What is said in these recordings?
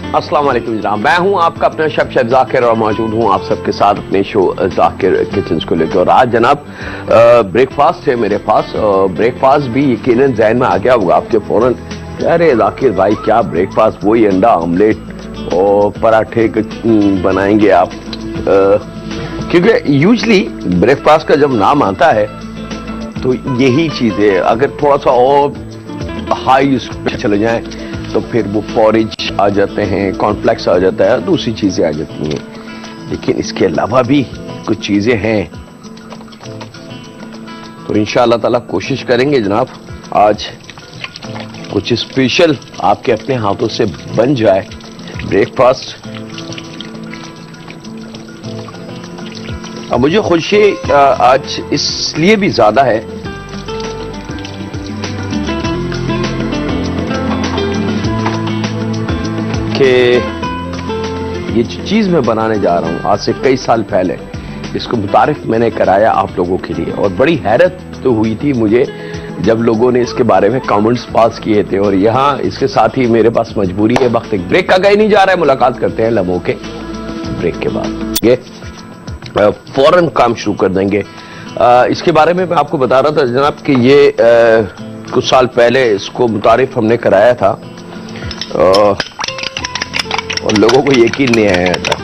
अस्सलाम वालेकुम जनाब, मैं हूं आपका अपना शेफ जाकिर और मौजूद हूं आप सबके साथ अपने शो जाकिर किचन को लेकर। और आज जनाब ब्रेकफास्ट है मेरे पास। ब्रेकफास्ट भी यकीनन जहन में आ गया होगा आपके फौरन, अरे जाकिर भाई क्या ब्रेकफास्ट, वही अंडा ऑमलेट और पराठे बनाएंगे आप। क्योंकि यूजली ब्रेकफास्ट का जब नाम आता है तो यही चीजें, अगर थोड़ा सा और हाई चले जाए तो फिर वो पॉरेज आ जाते हैं, कॉर्नफ्लेक्स आ जाता है, दूसरी चीजें आ जाती हैं। लेकिन इसके अलावा भी कुछ चीजें हैं, तो इंशाअल्लाह ताला कोशिश करेंगे जनाब आज कुछ स्पेशल आपके अपने हाथों से बन जाए ब्रेकफास्ट। अब मुझे खुशी आज इसलिए भी ज्यादा है कि ये चीज मैं बनाने जा रहा हूं आज से कई साल पहले, इसको मुतारिफ मैंने कराया आप लोगों के लिए, और बड़ी हैरत तो हुई थी मुझे जब लोगों ने इसके बारे में कमेंट्स पास किए थे। और यहाँ इसके साथ ही मेरे पास मजबूरी है, वक्त एक ब्रेक का गए नहीं जा रहा है, मुलाकात करते हैं लम्हों के ब्रेक के बाद। ये फौरन काम शुरू कर देंगे। इसके बारे में मैं आपको बता रहा था जनाब कि ये कुछ साल पहले इसको मुतारिफ हमने कराया था और लोगों को यकीन नहीं आया था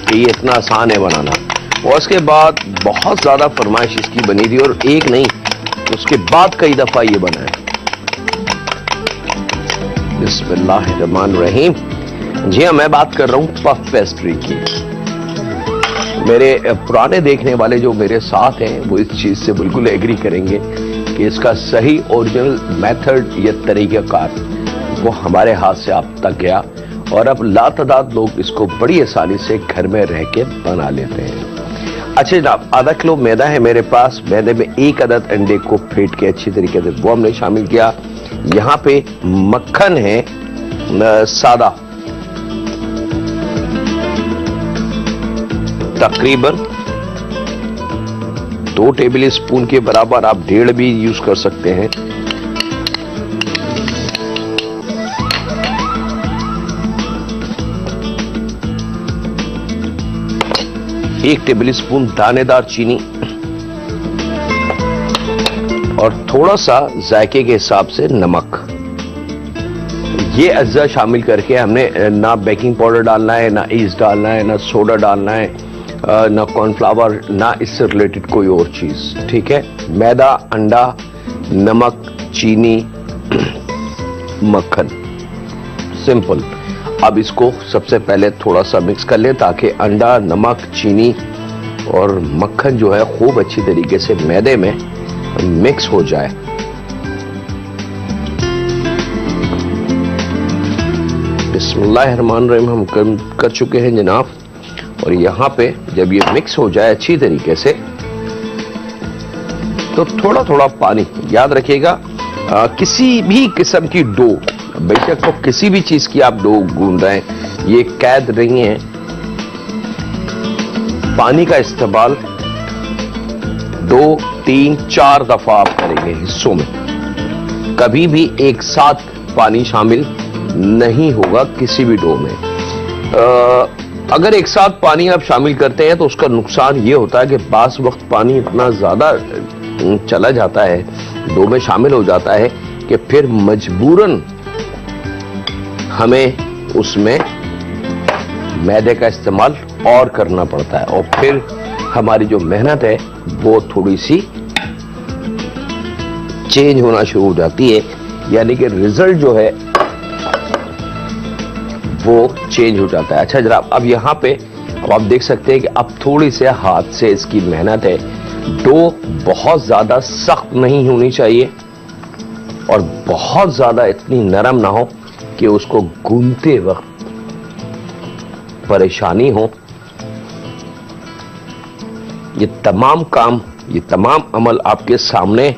कि ये इतना आसान है बनाना। और उसके बाद बहुत ज्यादा फरमाइश इसकी बनी थी, और एक नहीं उसके बाद कई दफा ये बना है। बिस्मिल्लाहिर्रहमानिर्रहीम। जी हाँ, मैं बात कर रहा हूं पफ पेस्ट्री की। मेरे पुराने देखने वाले जो मेरे साथ हैं वो इस चीज से बिल्कुल एग्री करेंगे कि इसका सही ओरिजिनल मेथड या तरीकाकार वो हमारे हाथ से अब तक गया, और अब लातादाद लोग इसको बड़ी आसानी से घर में रह के बना लेते हैं। अच्छा जनाब, आधा किलो मैदा है मेरे पास। मैदे में एक अदद अंडे को फेंट के अच्छी तरीके से वो हमने शामिल किया। यहाँ पे मक्खन है सादा, तकरीबन 2 टेबल स्पून के बराबर, आप 1.5 भी यूज कर सकते हैं। एक टेबल स्पून दानेदार चीनी और थोड़ा सा जायके के हिसाब से नमक। ये अज्जा शामिल करके हमने ना बेकिंग पाउडर डालना है, ना ईस्ट डालना है, ना सोडा डालना है, ना कॉर्नफ्लावर, ना इससे रिलेटेड कोई और चीज। ठीक है, मैदा, अंडा, नमक, चीनी, मक्खन, सिंपल। अब इसको सबसे पहले थोड़ा सा मिक्स कर ले ताकि अंडा, नमक, चीनी और मक्खन जो है खूब अच्छी तरीके से मैदे में मिक्स हो जाए। बिस्मिल्लाहिर्रहमानिर्रहीम हम कर चुके हैं जनाब। और यहाँ पे जब ये मिक्स हो जाए अच्छी तरीके से तो थोड़ा थोड़ा पानी, याद रखिएगा किसी भी किस्म की डो, बेशक तो किसी भी चीज की आप डो गूंद रहे हैं, ये कैद नहीं है। पानी का इस्तेमाल 2, 3, 4 दफा आप करेंगे हिस्सों में, कभी भी एक साथ पानी शामिल नहीं होगा किसी भी डो में। अगर एक साथ पानी आप शामिल करते हैं तो उसका नुकसान ये होता है कि बास वक्त पानी इतना ज्यादा चला जाता है, डो में शामिल हो जाता है कि फिर मजबूरन हमें उसमें मैदे का इस्तेमाल और करना पड़ता है, और फिर हमारी जो मेहनत है वो थोड़ी सी चेंज होना शुरू हो जाती है, यानी कि रिजल्ट जो है वो चेंज हो जाता है। अच्छा जनाब, अब यहां पे अब आप देख सकते हैं कि अब थोड़ी से हाथ से इसकी मेहनत है। डो बहुत ज्यादा सख्त नहीं होनी चाहिए और बहुत ज्यादा इतनी नरम ना हो कि उसको गूंथते वक्त परेशानी हो। ये तमाम काम, ये तमाम अमल आपके सामने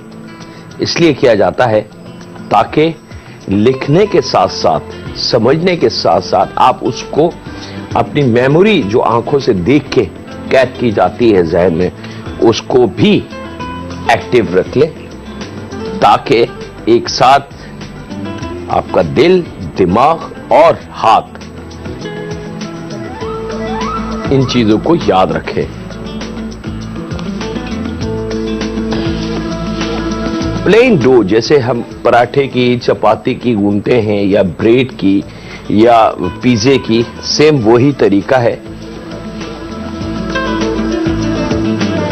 इसलिए किया जाता है ताकि लिखने के साथ साथ, समझने के साथ साथ आप उसको अपनी मेमोरी जो आंखों से देख के कैद की जाती है जहन में, उसको भी एक्टिव रख ले, ताकि एक साथ आपका दिल, दिमाग और हाथ, इन चीजों को याद रखें। प्लेन डो जैसे हम पराठे की, चपाती की गूंथते हैं या ब्रेड की या पिज़्ज़े की, सेम वही तरीका है।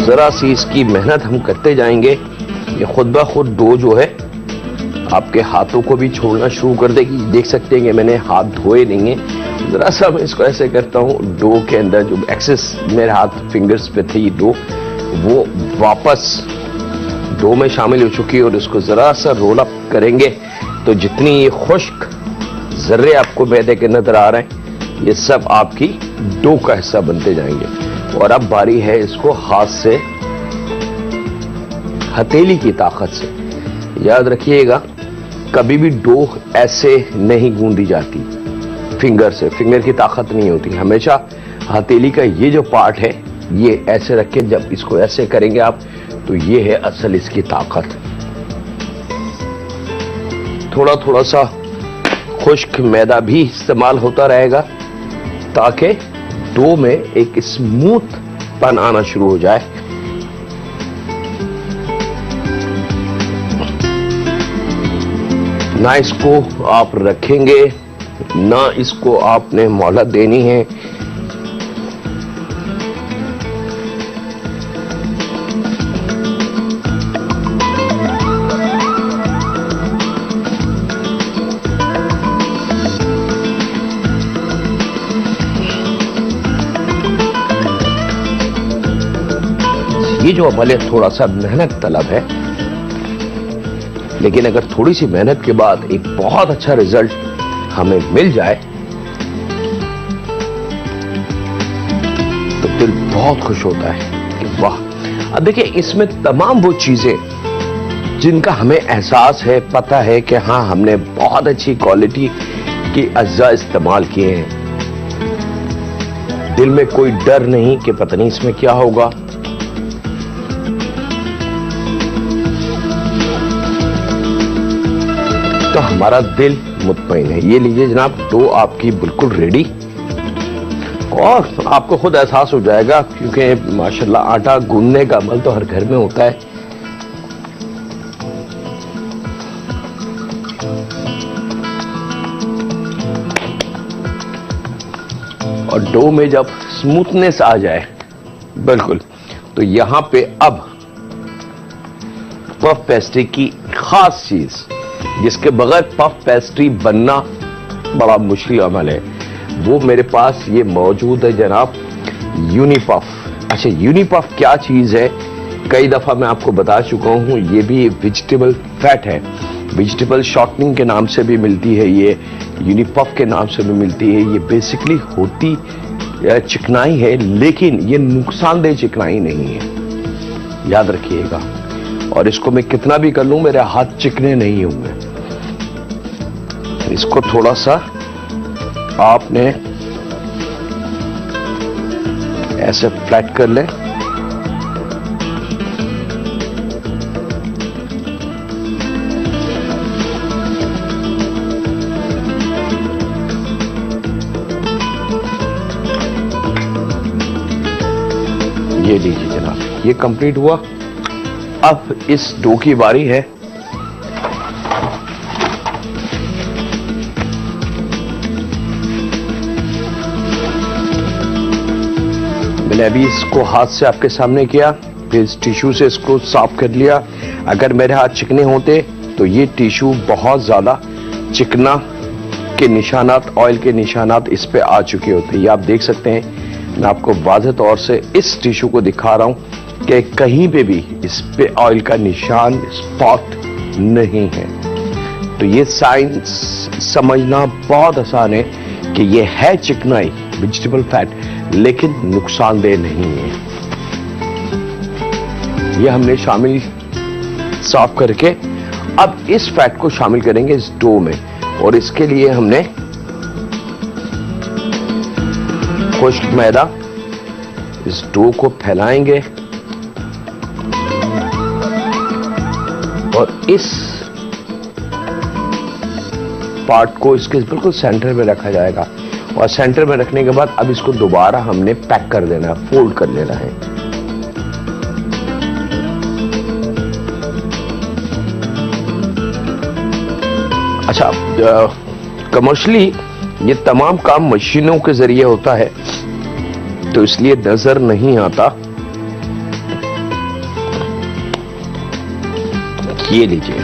जरा सी इसकी मेहनत हम करते जाएंगे, ये खुद ब खुद डो जो है आपके हाथों को भी छोड़ना शुरू कर देगी। देख सकते हैं कि मैंने हाथ धोए नहीं है, जरा सा मैं इसको ऐसे करता हूं, डो के अंदर जो एक्सेस मेरे हाथ फिंगर्स पे थी डो, वो वापस डो में शामिल हो चुकी है। और इसको जरा सा रोल अप करेंगे तो जितनी ये खुश्क जर्रे आपको मैदे के नजर आ रहे हैं, ये सब आपकी डो का हिस्सा बनते जाएंगे। और अब बारी है इसको हाथ से, हथेली की ताकत से। याद रखिएगा, कभी भी डो ऐसे नहीं गूंदी जाती फिंगर से, फिंगर की ताकत नहीं होती। हमेशा हथेली का ये जो पार्ट है, ये ऐसे रख के जब इसको ऐसे करेंगे आप, तो ये है असल इसकी ताकत। थोड़ा थोड़ा सा खुश्क मैदा भी इस्तेमाल होता रहेगा ताकि डो में एक स्मूथ पन आना शुरू हो जाए। ना इसको आप रखेंगे, ना इसको आपने मोहलत देनी है। ये जो अमल है थोड़ा सा मेहनत तलब है, लेकिन अगर थोड़ी सी मेहनत के बाद एक बहुत अच्छा रिजल्ट हमें मिल जाए तो दिल बहुत खुश होता है कि वाह। अब देखिए, इसमें तमाम वो चीजें जिनका हमें एहसास है, पता है कि हाँ हमने बहुत अच्छी क्वालिटी की अज्जा इस्तेमाल किए हैं। दिल में कोई डर नहीं कि पता नहीं इसमें क्या होगा। तो हमारा दिल मुतमईन है। ये लीजिए जनाब, डो आपकी बिल्कुल रेडी, और आपको खुद एहसास हो जाएगा, क्योंकि माशाल्लाह आटा गूंदने का अमल तो हर घर में होता है। और डो में जब स्मूथनेस आ जाए बिल्कुल, तो यहां पे अब पफ पेस्ट्री की खास चीज, जिसके बगैर पफ पेस्ट्री बनना बड़ा मुश्किल अमल है, वो मेरे पास ये मौजूद है जनाब, यूनिपफ। अच्छा, यूनिपफ क्या चीज है, कई दफा मैं आपको बता चुका हूं। ये भी वेजिटेबल फैट है, वेजिटेबल शॉर्टनिंग के नाम से भी मिलती है, ये यूनिपफ के नाम से भी मिलती है। ये बेसिकली होती चिकनाई है, लेकिन ये नुकसानदेह चिकनाई नहीं है, याद रखिएगा। और इसको मैं कितना भी कर लूं, मेरे हाथ चिकने नहीं होंगे। इसको थोड़ा सा आपने ऐसे फ्लैट कर लें, ये लीजिए जनाब, ये कंप्लीट हुआ। अब इस डो की बारी है। मैंने अभी इसको हाथ से आपके सामने किया, फिर इस टिश्यू से इसको साफ कर लिया। अगर मेरे हाथ चिकने होते तो ये टिश्यू बहुत ज्यादा चिकना के निशानात, ऑयल के निशानात इस पे आ चुके होते। ये आप देख सकते हैं, मैं आपको वाज़ेह तौर से इस टिश्यू को दिखा रहा हूं कि कहीं पे भी इस पे ऑयल का निशान, स्पॉट नहीं है। तो ये साइंस समझना बहुत आसान है कि ये है चिकनाई, वेजिटेबल फैट, लेकिन नुकसानदेह नहीं है। ये हमने शामिल साफ करके अब इस फैट को शामिल करेंगे इस डो में, और इसके लिए हमने खुश्क मैदा इस डो को फैलाएंगे और इस पार्ट को इसके बिल्कुल सेंटर में रखा जाएगा और सेंटर में रखने के बाद अब इसको दोबारा हमने पैक कर देना है, फोल्ड कर लेना है। अच्छा, कमर्शियली ये तमाम काम मशीनों के जरिए होता है तो इसलिए नजर नहीं आता। ये लीजिए,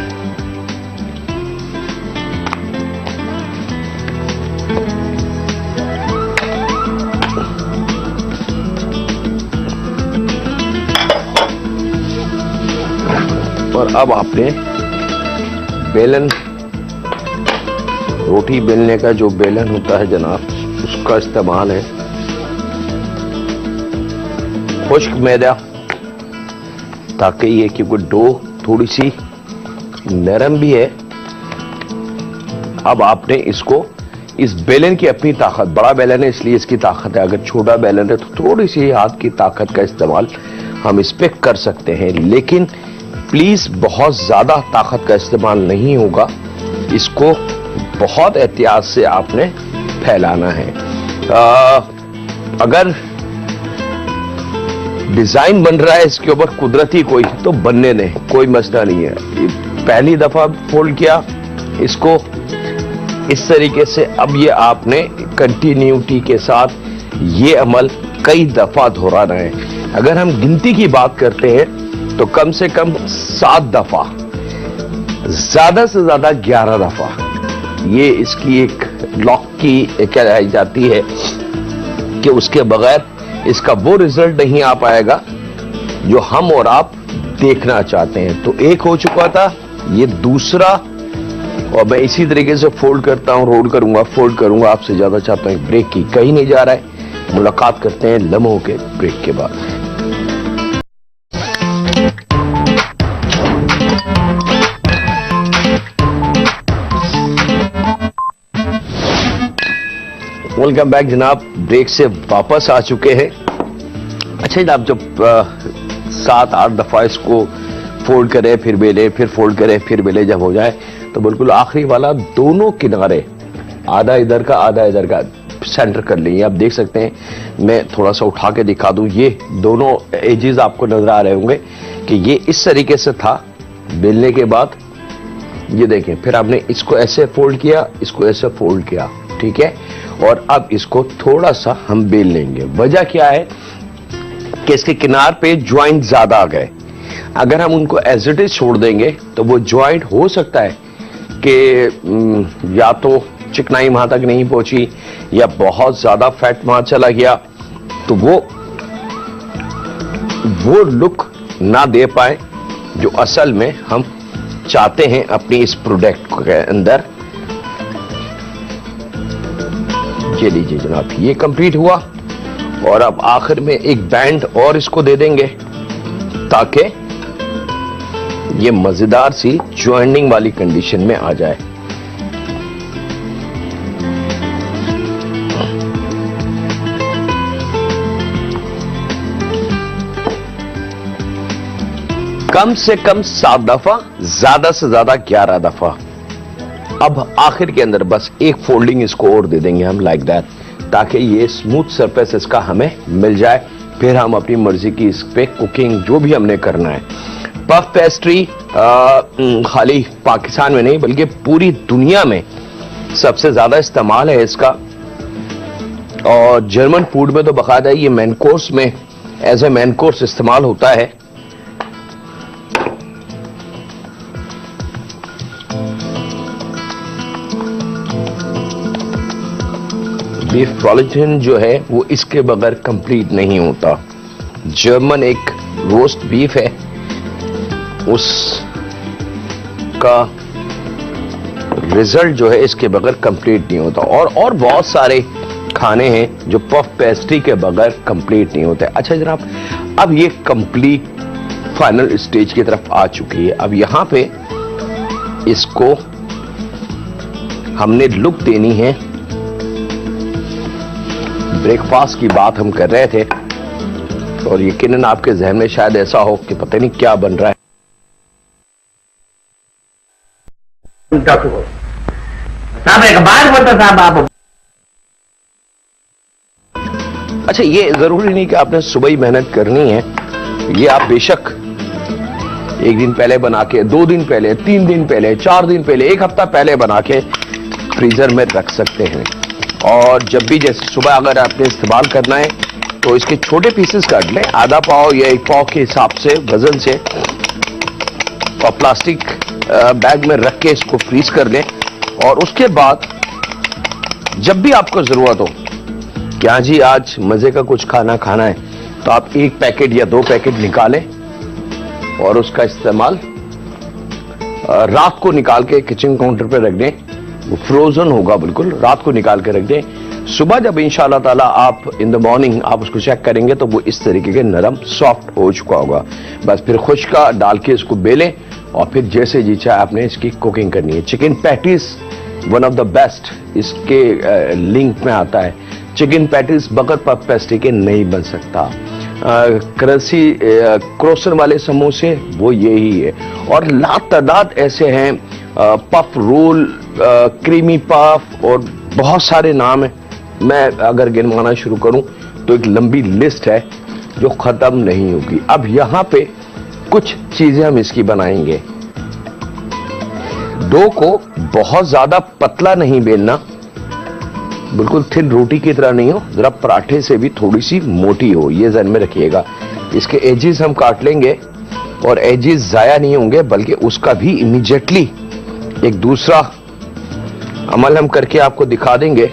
और अब आपने बेलन, रोटी बेलने का जो बेलन होता है जनाब, उसका इस्तेमाल है। खुश्क मैदा, ताकि ये, क्योंकि डो थोड़ी सी नरम भी है। अब आपने इसको, इस बेलन की अपनी ताकत, बड़ा बेलन है इसलिए इसकी ताकत है, अगर छोटा बेलन है तो थोड़ी सी हाथ की ताकत का इस्तेमाल हम इस पे कर सकते हैं, लेकिन प्लीज बहुत ज्यादा ताकत का इस्तेमाल नहीं होगा। इसको बहुत एहतियात से आपने फैलाना है। अगर डिजाइन बन रहा है इसके ऊपर कुदरती कोई, तो बनने दें, कोई मसला नहीं है। पहली दफा फोल्ड किया इसको इस तरीके से, अब ये आपने कंटिन्यूटी के साथ ये अमल कई दफा दोहराना है। अगर हम गिनती की बात करते हैं तो कम से कम 7 दफा, ज्यादा से ज्यादा 11 दफा ये इसकी एक लॉक की कहलाई जाती है कि उसके बगैर इसका वो रिजल्ट नहीं आ पाएगा जो हम और आप देखना चाहते हैं। तो एक हो चुका था, ये दूसरा, और मैं इसी तरीके से फोल्ड करता हूं, रोल करूंगा, फोल्ड करूंगा। आपसे ज्यादा चाहता हूं ब्रेक की, कहीं नहीं जा रहा है। मुलाकात करते हैं लम्हों के ब्रेक के बाद। वेलकम बैक जनाब, ब्रेक से वापस आ चुके हैं। अच्छा जनाब, जब 7-8 दफा इसको फोल्ड करें फिर बेले, फिर फोल्ड करें फिर बेले, जब हो जाए तो बिल्कुल आखिरी वाला दोनों किनारे, आधा इधर का आधा इधर का, सेंटर कर लेंगे। आप देख सकते हैं, मैं थोड़ा सा उठा के दिखा दूं, ये दोनों एजेस आपको नजर आ रहे होंगे कि ये इस तरीके से था बेलने के बाद। ये देखें, फिर आपने इसको ऐसे फोल्ड किया, इसको ऐसे फोल्ड किया, ठीक है। और अब इसको थोड़ा सा हम बेल लेंगे। वजह क्या है कि इसके किनार पे ज्वाइंट ज्यादा आ गए। अगर हम उनको एज इट इज छोड़ देंगे तो वो ज्वाइंट हो सकता है कि या तो चिकनाई वहां तक नहीं पहुंची या बहुत ज्यादा फैट वहां चला गया, तो वो लुक ना दे पाए जो असल में हम चाहते हैं अपनी इस प्रोडक्ट के अंदर। ये लीजिए जनाब, ये कंप्लीट हुआ और अब आखिर में एक बैंड और इसको दे देंगे ताकि ये मजेदार सी ज्वाइनिंग वाली कंडीशन में आ जाए। कम से कम 7 दफा, ज्यादा से ज्यादा 11 दफा। अब आखिर के अंदर बस एक फोल्डिंग इसको और दे देंगे हम, लाइक दैट, ताकि ये स्मूथ सरफेस इसका हमें मिल जाए। फिर हम अपनी मर्जी की इस पे कुकिंग जो भी हमने करना है। पफ पेस्ट्री खाली पाकिस्तान में नहीं बल्कि पूरी दुनिया में सबसे ज्यादा इस्तेमाल है इसका, और जर्मन फूड में तो बाकायदा ये मेन कोर्स में एज ए मेन कोर्स इस्तेमाल होता है। बीफ फ्रॉलिचन जो है वो इसके बगैर कंप्लीट नहीं होता। जर्मन एक रोस्ट बीफ है, उसका रिजल्ट जो है इसके बगैर कंप्लीट नहीं होता। और बहुत सारे खाने हैं जो पफ पेस्ट्री के बगैर कंप्लीट नहीं होते। अच्छा जनाब, अब ये कंप्लीट फाइनल स्टेज की तरफ आ चुकी है। अब यहां पे इसको हमने लुक देनी है। ब्रेकफास्ट की बात हम कर रहे थे और यकीनन आपके जहन में शायद ऐसा हो कि पता नहीं क्या बन रहा है। साहब एक बात बोलता साहब आप। अच्छा, ये जरूरी नहीं कि आपने सुबह ही मेहनत करनी है। ये आप बेशक एक दिन पहले बना के, 2 दिन पहले, 3 दिन पहले, 4 दिन पहले, 1 हफ्ता पहले बना के फ्रीजर में रख सकते हैं। और जब भी जैसे सुबह अगर आपने इस्तेमाल करना है तो इसके छोटे पीसेस काट लें, आधा पाव या 1 पाव के हिसाब से वजन से, और प्लास्टिक बैग में रख के इसको फ्रीज कर लें। और उसके बाद जब भी आपको जरूरत हो कि हाँ जी आज मजे का कुछ खाना खाना है, तो आप 1 पैकेट या 2 पैकेट निकालें और उसका इस्तेमाल रात को निकाल के किचन काउंटर पे रख दें। वो फ्रोजन होगा बिल्कुल, रात को निकाल के रख दें। सुबह जब इंशाल्लाह ताला आप इन द मॉर्निंग आप उसको चेक करेंगे तो वो इस तरीके के नरम सॉफ्ट हो चुका होगा। बस फिर खुश्का डाल के इसको बेलें और फिर जैसे जी चाहे आपने इसकी कुकिंग करनी है। Chicken patties one of the best इसके लिंक में आता है। चिकन पैटीज बगैर पफ पेस्ट्री के नहीं बन सकता। क्रोसन वाले समोसे वो यही है, और लातादाद ऐसे हैं, पफ रोल, क्रीमी पफ, और बहुत सारे नाम हैं। मैं अगर गिनवाना शुरू करूं तो एक लंबी लिस्ट है जो खत्म नहीं होगी। अब यहां पे कुछ चीजें हम इसकी बनाएंगे। डो को बहुत ज्यादा पतला नहीं बेलना, बिल्कुल थिन रोटी की तरह नहीं हो, जरा पराठे से भी थोड़ी सी मोटी हो, ये ध्यान में रखिएगा। इसके एजेस हम काट लेंगे और एजेस जाया नहीं होंगे, बल्कि उसका भी इमीडिएटली एक दूसरा अमल हम करके आपको दिखा देंगे।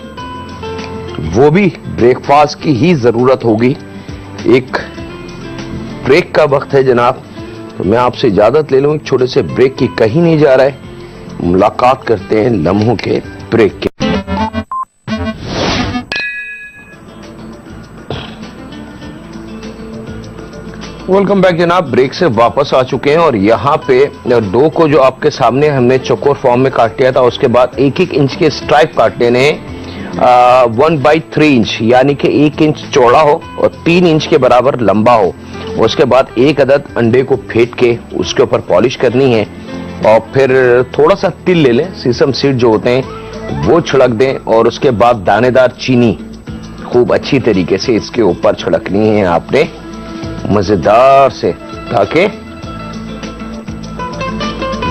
वो भी ब्रेकफास्ट की ही जरूरत होगी। एक ब्रेक का वक्त है जनाब, तो मैं आपसे इजाजत ले लूं एक छोटे से ब्रेक की। कहीं नहीं जा रहा है, मुलाकात करते हैं लम्हों के ब्रेक के। वेलकम बैक जनाब, ब्रेक से वापस आ चुके हैं और यहाँ पे डो को जो आपके सामने हमने चौकोर फॉर्म में काट लिया था, उसके बाद 1-1 इंच के स्ट्राइप काट लेने हैं। 1/3 इंच यानी कि 1 इंच चौड़ा हो और 3 इंच के बराबर लंबा हो। उसके बाद 1 अदद अंडे को फेंट के उसके ऊपर पॉलिश करनी है, और फिर थोड़ा सा तिल ले लें, सीसम सीड जो होते हैं वो छिड़क दें, और उसके बाद दानेदार चीनी खूब अच्छी तरीके से इसके ऊपर छिड़कनी है आपने, मजेदार से, ताकि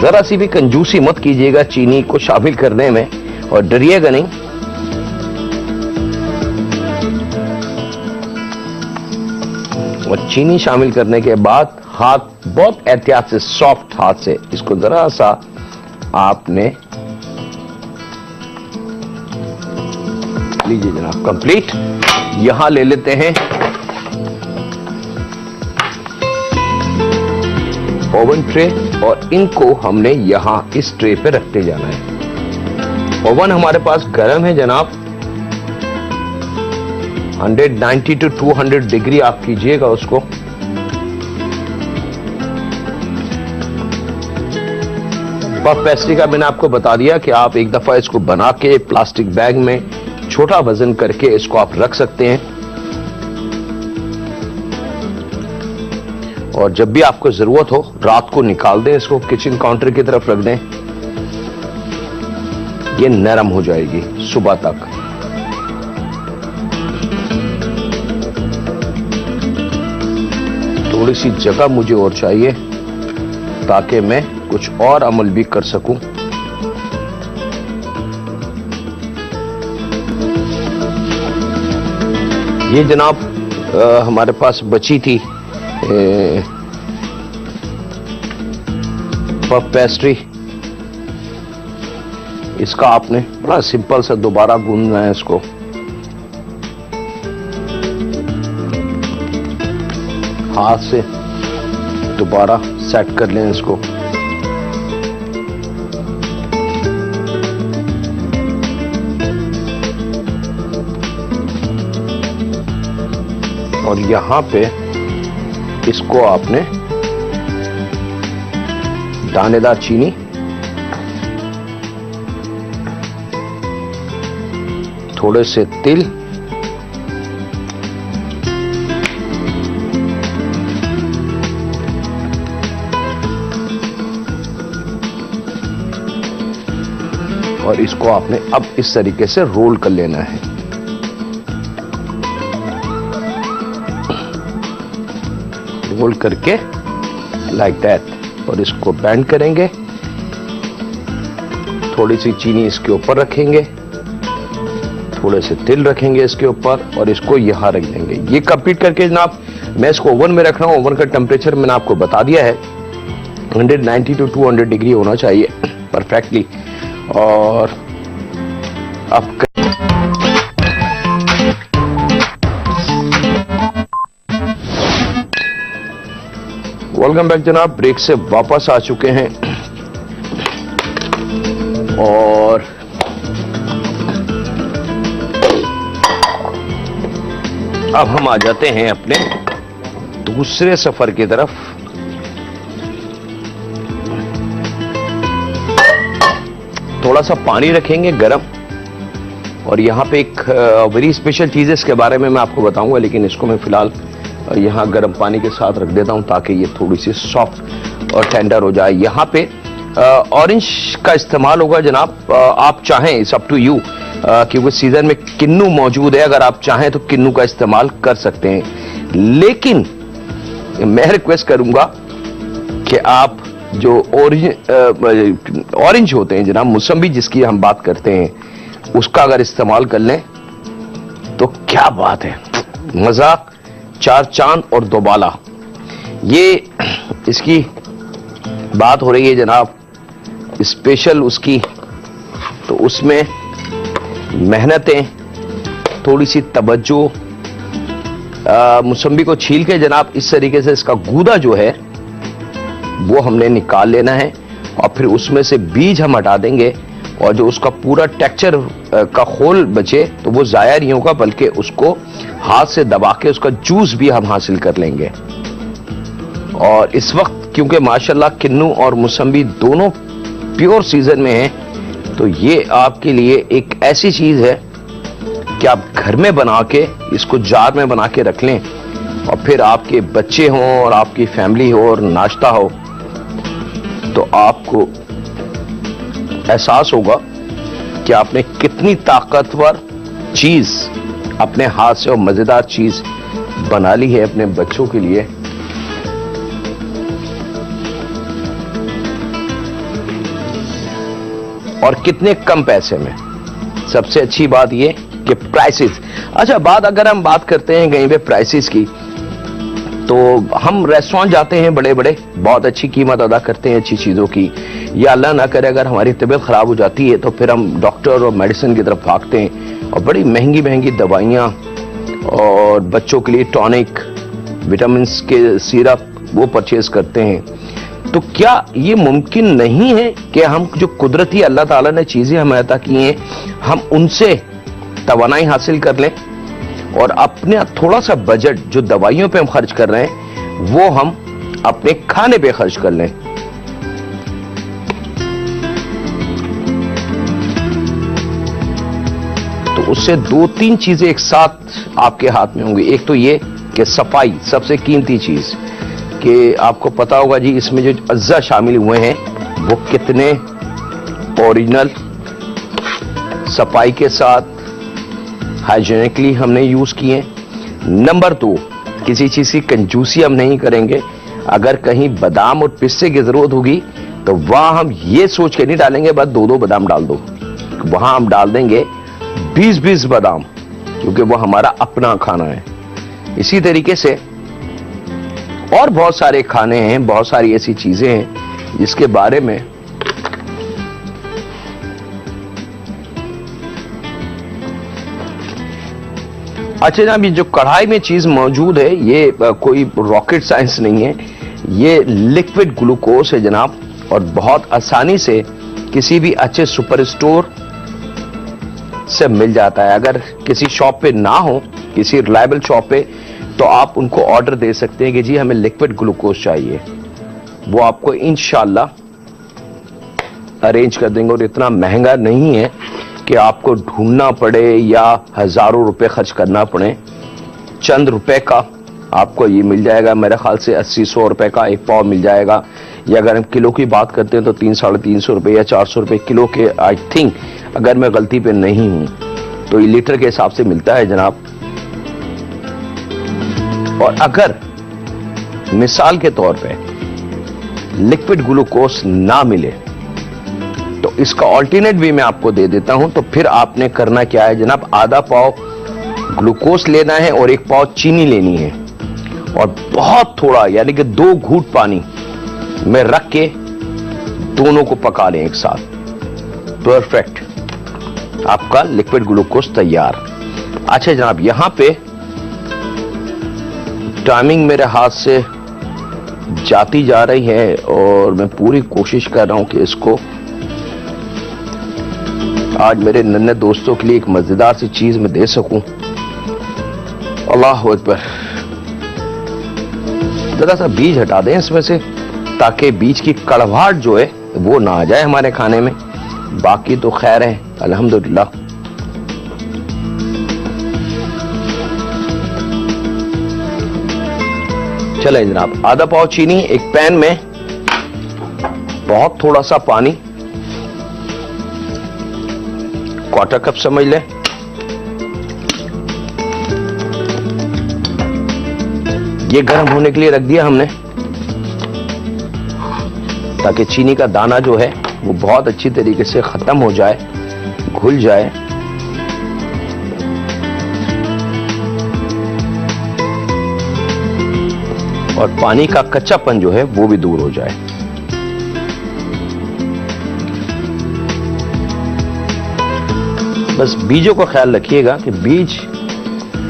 जरा सी भी कंजूसी मत कीजिएगा चीनी को शामिल करने में, और डरिएगा नहीं। और चीनी शामिल करने के बाद हाथ बहुत एहतियात से, सॉफ्ट हाथ से इसको जरा सा आपने लीजिए जनाब, कंप्लीट। यहां ले लेते हैं ओवन ट्रे, और इनको हमने यहां इस ट्रे पे रखते जाना है। ओवन हमारे पास गर्म है जनाब, 190 to 200 डिग्री आप कीजिएगा उसको। पफ पेस्ट्री का मैंने आपको बता दिया कि आप एक दफा इसको बना के प्लास्टिक बैग में छोटा वजन करके इसको आप रख सकते हैं, और जब भी आपको जरूरत हो रात को निकाल दें, इसको किचन काउंटर की तरफ रख दें, ये नरम हो जाएगी सुबह तक। थोड़ी सी जगह मुझे और चाहिए ताकि मैं कुछ और अमल भी कर सकूं। ये जनाब हमारे पास बची थी पफ पेस्ट्री, इसका आपने बड़ा सिंपल सा दोबारा गूंदना है इसको। हाथ से दोबारा सेट कर लें इसको। और यहां पे इसको आपने दानेदार चीनी, थोड़े से तिल, और इसको आपने अब इस तरीके से रोल कर लेना है। रोल करके लाइक दैट, और इसको बैंड करेंगे। थोड़ी सी चीनी इसके ऊपर रखेंगे, थोड़े से तिल रखेंगे इसके ऊपर, और इसको यहां रख देंगे। ये कंप्लीट करके जनाब मैं इसको ओवन में रख रहा हूं। ओवन का टेम्परेचर मैंने आपको बता दिया है, 190 to 200 डिग्री होना चाहिए परफेक्टली। और अब वेलकम बैक जनाब, ब्रेक से वापस आ चुके हैं और अब हम आ जाते हैं अपने दूसरे सफर की तरफ। थोड़ा सा पानी रखेंगे गरम, और यहां पे एक वेरी स्पेशल चीज है, इसके बारे में मैं आपको बताऊंगा, लेकिन इसको मैं फिलहाल यहां गर्म पानी के साथ रख देता हूं ताकि ये थोड़ी सी सॉफ्ट और टेंडर हो जाए। यहां पे ऑरेंज का इस्तेमाल होगा जनाब, आप चाहें, इट्स अप टू यू, क्योंकि सीजन में किन्नू मौजूद है, अगर आप चाहें तो किन्नू का इस्तेमाल कर सकते हैं। लेकिन मैं रिक्वेस्ट करूंगा कि आप जो ऑरेंज होते हैं जनाब, मौसम्बी जिसकी हम बात करते हैं, उसका अगर इस्तेमाल कर लें तो क्या बात है, मजा चार चांद और दो बाला। ये इसकी बात हो रही है जनाब स्पेशल उसकी, तो उसमें मेहनतें, थोड़ी सी तवज्जो, मौसम्बी को छील के जनाब इस तरीके से इसका गूदा जो है वो हमने निकाल लेना है, और फिर उसमें से बीज हम हटा देंगे, और जो उसका पूरा टेक्सचर का खोल बचे तो वो जाया नहीं होगा, बल्कि उसको हाथ से दबा के उसका जूस भी हम हासिल कर लेंगे। और इस वक्त क्योंकि माशाल्लाह किन्नू और मौसम्बी दोनों प्योर सीजन में हैं, तो ये आपके लिए एक ऐसी चीज है कि आप घर में बना के इसको जार में बना के रख लें, और फिर आपके बच्चे हों और आपकी फैमिली हो और नाश्ता हो, तो आपको एहसास होगा कि आपने कितनी ताकतवर चीज अपने हाथ से और मजेदार चीज बना ली है अपने बच्चों के लिए। और कितने कम पैसे में। सबसे अच्छी बात यह कि प्राइसेस, अच्छा बात अगर हम बात करते हैं कहीं पे प्राइसेस की, तो हम रेस्टोरेंट जाते हैं बड़े बड़े, बहुत अच्छी कीमत अदा करते हैं अच्छी चीजों की, या अल्लाह ना करे अगर हमारी तबीयत खराब हो जाती है तो फिर हम डॉक्टर और मेडिसिन की तरफ भागते हैं, और बड़ी महंगी महंगी दवाइयाँ और बच्चों के लिए टॉनिक, विटामिन के सिरप वो परचेज करते हैं। तो क्या ये मुमकिन नहीं है कि हम जो कुदरती अल्लाह ताला ने चीजें हमें अता की हैं, हम उनसे तवानाई हासिल कर लें, और अपने थोड़ा सा बजट जो दवाइयों पे हम खर्च कर रहे हैं वो हम अपने खाने पे खर्च कर लें। तो उससे दो तीन चीजें एक साथ आपके हाथ में होंगी। एक तो ये कि सफाई सबसे कीमती चीज, कि आपको पता होगा जी इसमें जो अज्जा शामिल हुए हैं वो कितने ओरिजिनल, सफाई के साथ हाइजीनिकली हमने यूज किए। नंबर 2, किसी चीज की कंजूसी हम नहीं करेंगे। अगर कहीं बादाम और पिस्ते की जरूरत होगी तो वहां हम ये सोच के नहीं डालेंगे बस 2-2 बादाम डाल दो, वहां हम डाल देंगे 20-20 बादाम, क्योंकि वो हमारा अपना खाना है। इसी तरीके से और बहुत सारे खाने हैं, बहुत सारी ऐसी चीजें हैं जिसके बारे में अच्छा जनाब, ये जो कढ़ाई में चीज मौजूद है ये कोई रॉकेट साइंस नहीं है, ये लिक्विड ग्लूकोज है जनाब, और बहुत आसानी से किसी भी अच्छे सुपर स्टोर से मिल जाता है। अगर किसी शॉप पे ना हो, किसी रिलायबल शॉप पे, तो आप उनको ऑर्डर दे सकते हैं कि जी हमें लिक्विड ग्लूकोज चाहिए, वो आपको इंशाल्लाह अरेंज कर देंगे। और इतना महंगा नहीं है कि आपको ढूंढना पड़े या हजारों रुपए खर्च करना पड़े, चंद रुपए का आपको ये मिल जाएगा। मेरे ख्याल से 80-100 रुपए का एक पाव मिल जाएगा। या अगर हम किलो की बात करते हैं तो 300-350 रुपए या 400 रुपए किलो के, आई थिंक, अगर मैं गलती पे नहीं हूं तो ये लीटर के हिसाब से मिलता है जनाब। और अगर मिसाल के तौर पे लिक्विड ग्लूकोज ना मिले तो इसका ऑल्टरनेट भी मैं आपको दे देता हूं। तो फिर आपने करना क्या है जनाब, आधा पाव ग्लूकोज लेना है और 1 पाव चीनी लेनी है और बहुत थोड़ा यानी कि 2 घूंट पानी में रख के दोनों को पका लें एक साथ। परफेक्ट, आपका लिक्विड ग्लूकोज तैयार। अच्छा जनाब, यहां पे टाइमिंग मेरे हाथ से जाती जा रही है और मैं पूरी कोशिश कर रहा हूं कि इसको आज मेरे नन्हे दोस्तों के लिए एक मजेदार सी चीज मैं दे सकूं। अल्लाह अकबर। जरा सा बीज हटा दें इसमें से ताकि बीज की कड़वाहट जो है वो ना आ जाए हमारे खाने में। बाकी तो खैर है, अल्हम्दुलिल्लाह। चले जनाब, आधा पाव चीनी, एक पैन में बहुत थोड़ा सा पानी, 1/4 कप समझ ले, ये गर्म होने के लिए रख दिया हमने ताकि चीनी का दाना जो है वो बहुत अच्छी तरीके से खत्म हो जाए, घुल जाए। और पानी का कच्चापन जो है वो भी दूर हो जाए। बस बीजों का ख्याल रखिएगा कि बीज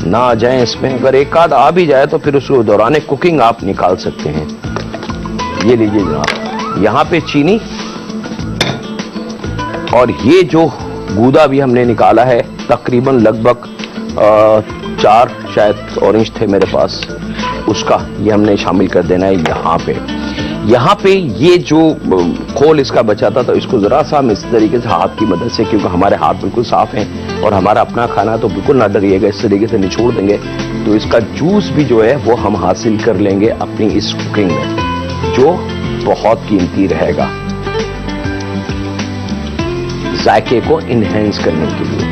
ना आ जाए इसमें। अगर एक आध आ भी जाए तो फिर उसको दौरान कुकिंग आप निकाल सकते हैं। ये लीजिए जनाब, यहां पे चीनी और ये जो गूदा भी हमने निकाला है, तकरीबन लगभग 4 शायद ऑरेंज थे मेरे पास, उसका ये हमने शामिल कर देना है यहां पे। यहां पे ये जो खोल इसका बचा था तो इसको जरा सा हम इस तरीके से हाथ की मदद से, क्योंकि हमारे हाथ बिल्कुल साफ हैं और हमारा अपना खाना तो बिल्कुल ना डरिएगा, इस तरीके से निचोड़ देंगे तो इसका जूस भी जो है वो हम हासिल कर लेंगे अपनी इस कुकिंग में, जो बहुत कीमती रहेगा जायके को इनहेंस करने के लिए।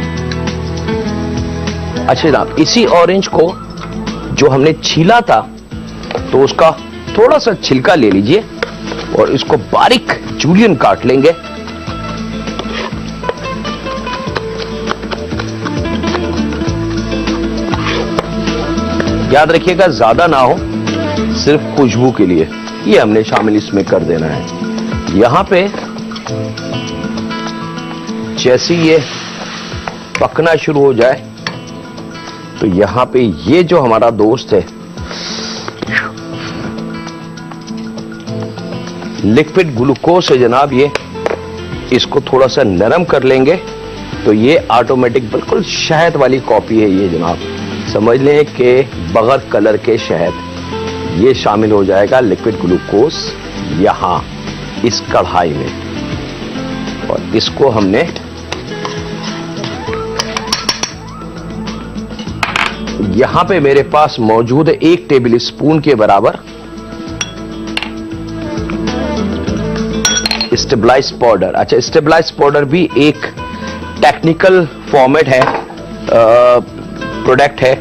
अच्छा जनाब, इसी ऑरेंज को जो हमने छीला था तो उसका थोड़ा सा छिलका ले लीजिए और इसको बारीक जूलियन काट लेंगे। याद रखिएगा ज्यादा ना हो, सिर्फ खुशबू के लिए ये हमने शामिल इसमें कर देना है। यहां पे जैसे ये पकना शुरू हो जाए तो यहां पे ये जो हमारा दोस्त है लिक्विड ग्लूकोज है जनाब, ये इसको थोड़ा सा नरम कर लेंगे तो ये ऑटोमेटिक बिल्कुल शहद वाली कॉपी है ये जनाब। समझ लें कि बगैर कलर के शहद ये शामिल हो जाएगा लिक्विड ग्लूकोज यहां इस कढ़ाई में। और इसको हमने यहां पे मेरे पास मौजूद है 1 टेबल स्पून के बराबर स्टेबलाइज पाउडर। अच्छा, स्टेबलाइज पाउडर भी एक टेक्निकल फॉर्मेट है, प्रोडक्ट है,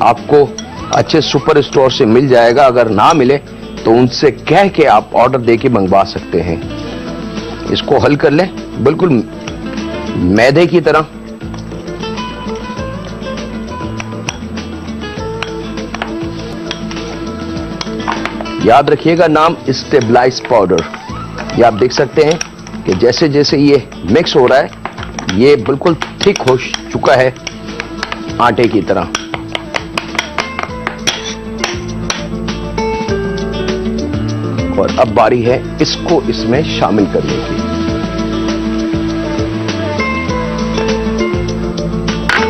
आपको अच्छे सुपर स्टोर से मिल जाएगा। अगर ना मिले तो उनसे कह के आप ऑर्डर देके मंगवा सकते हैं। इसको हल कर लें बिल्कुल मैदे की तरह। याद रखिएगा नाम स्टेबलाइज पाउडर। ये आप देख सकते हैं कि जैसे जैसे ये मिक्स हो रहा है ये बिल्कुल थिक हो चुका है आटे की तरह। और अब बारी है इसको इसमें शामिल करने की।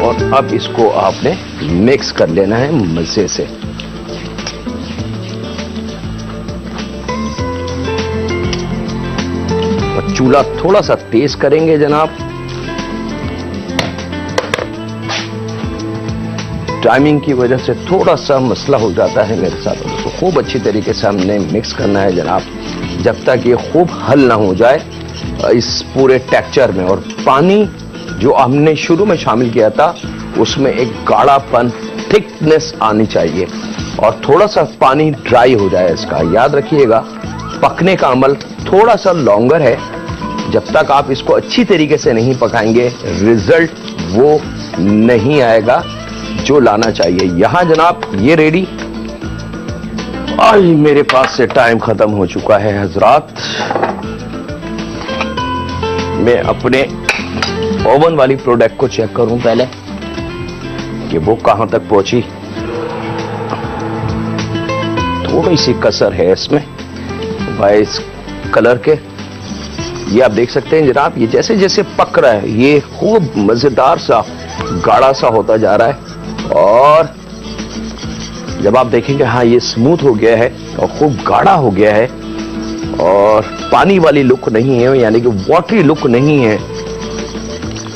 और अब इसको आपने मिक्स कर लेना है मजे से। और चूल्हा थोड़ा सा तेज करेंगे जनाब। टाइमिंग की वजह से थोड़ा सा मसला हो जाता है मेरे साथ। उसको खूब अच्छी तरीके से हमने मिक्स करना है जनाब। जब तक ये खूब हल ना हो जाए इस पूरे टेक्सचर में। और पानी जो हमने शुरू में शामिल किया था उसमें एक गाढ़ापन, थिकनेस आनी चाहिए और थोड़ा सा पानी ड्राई हो जाए इसका। याद रखिएगा पकने का अमल थोड़ा सा लॉन्गर है। जब तक आप इसको अच्छी तरीके से नहीं पकाएंगे रिजल्ट वो नहीं आएगा जो लाना चाहिए। यहां जनाब ये रेडी। आज मेरे पास से टाइम खत्म हो चुका है हजरात। मैं अपने ओवन वाली प्रोडक्ट को चेक करूं पहले कि वो कहां तक पहुंची। थोड़ी सी कसर है इसमें वाइस कलर के। ये आप देख सकते हैं जनाब, ये जैसे जैसे पक रहा है ये खूब मजेदार सा गाढ़ा सा होता जा रहा है। और जब आप देखेंगे हाँ ये स्मूथ हो गया है और खूब गाढ़ा हो गया है और पानी वाली लुक नहीं है, यानी कि वाटरी लुक नहीं है,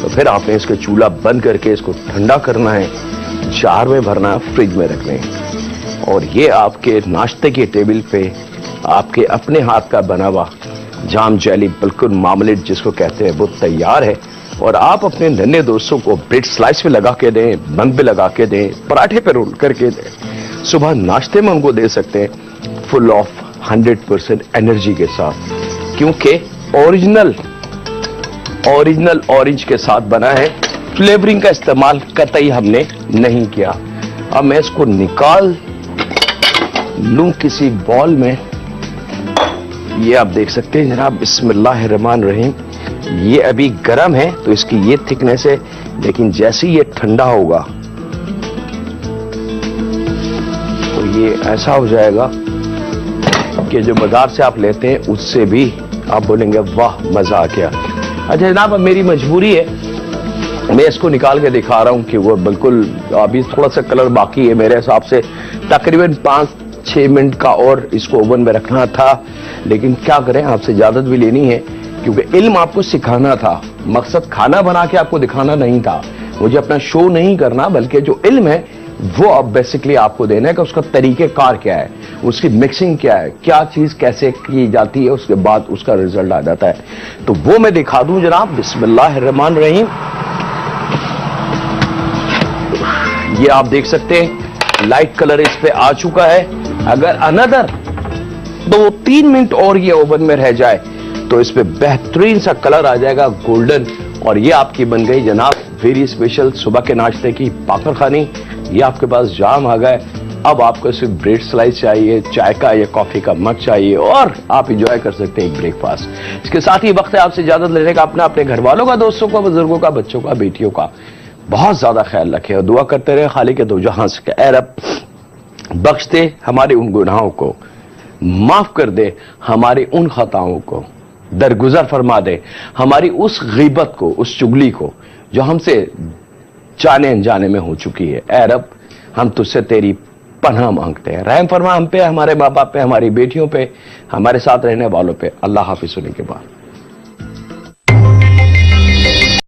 तो फिर आपने इसको चूल्हा बंद करके इसको ठंडा करना है, जार में भरना, फ्रिज में रखना है। और ये आपके नाश्ते के टेबल पे आपके अपने हाथ का बना हुआ जाम जेली, बिल्कुल मामलेट जिसको कहते हैं, वो तैयार है। और आप अपने नन्हे दोस्तों को ब्रेड स्लाइस पे लगा के दें, बन पे लगा के दें, पराठे पे रोल करके दें, सुबह नाश्ते में उनको दे सकते हैं फुल ऑफ 100% एनर्जी के साथ, क्योंकि ओरिजिनल ऑरेंज के साथ बना है। फ्लेवरिंग का इस्तेमाल कतई हमने नहीं किया। अब मैं इसको निकाल लूं किसी बॉल में। ये आप देख सकते हैं जनाब, बिस्मिल्लाहिर्रहमानिर्रहीम। ये अभी गर्म है तो इसकी ये थिकनेस है, लेकिन जैसे ही ये ठंडा होगा तो ये ऐसा हो जाएगा कि जो बाजार से आप लेते हैं उससे भी आप बोलेंगे वाह मजा आ गया। अच्छा जनाब, अब मेरी मजबूरी है, मैं इसको निकाल के दिखा रहा हूं कि वो बिल्कुल अभी थोड़ा सा कलर बाकी है। मेरे हिसाब से तकरीबन 5-6 मिनट का और इसको ओवन में रखना था, लेकिन क्या करें, आपसे इजाजत भी लेनी है क्योंकि इल्म आपको सिखाना था। मकसद खाना बना के आपको दिखाना नहीं था, मुझे अपना शो नहीं करना, बल्कि जो इल्म है वो अब बेसिकली आपको देना है कि उसका तरीकेकार क्या है, उसकी मिक्सिंग क्या है, क्या चीज कैसे की जाती है, उसके बाद उसका रिजल्ट आ जाता है। तो वो मैं दिखा दूं जनाब। बिस्मिल्लाहिर्रहमानिर्रहीम। ये आप देख सकते हैं लाइट कलर इस पे आ चुका है। अगर अनदर 2-3 मिनट और ये ओवन में रह जाए तो इस पे बेहतरीन सा कलर आ जाएगा गोल्डन, और ये आपकी बन गई जनाब वेरी स्पेशल सुबह के नाश्ते की पाकर खानी। ये आपके पास जाम आ गए। अब आपको सिर्फ ब्रेड स्लाइस चाहिए, चाय का या कॉफी का मग चाहिए और आप इंजॉय कर सकते हैं एक ब्रेकफास्ट। इसके साथ ही वक्त है आपसे इजाजत लेने का। अपने घर वालों का, दोस्तों का, बुजुर्गों का, बच्चों का, बेटियों का बहुत ज्यादा ख्याल रखें और दुआ करते रहे खालिक दो जहां से ऐ रब बख्श दे हमारे उन गुनाहों को, माफ कर दे हमारी उन खताओं को, दरगुजर फरमा दे हमारी उस गीबत को, उस चुगली को जो हमसे जाने अनजाने में हो चुकी है। ऐ रब हम तुझसे तेरी पनाह मांगते हैं। रहम फरमा हम पे, हमारे माँ बाप पे, हमारी बेटियों पे, हमारे साथ रहने वालों पे। अल्लाह हाफिज। सुनने के बाद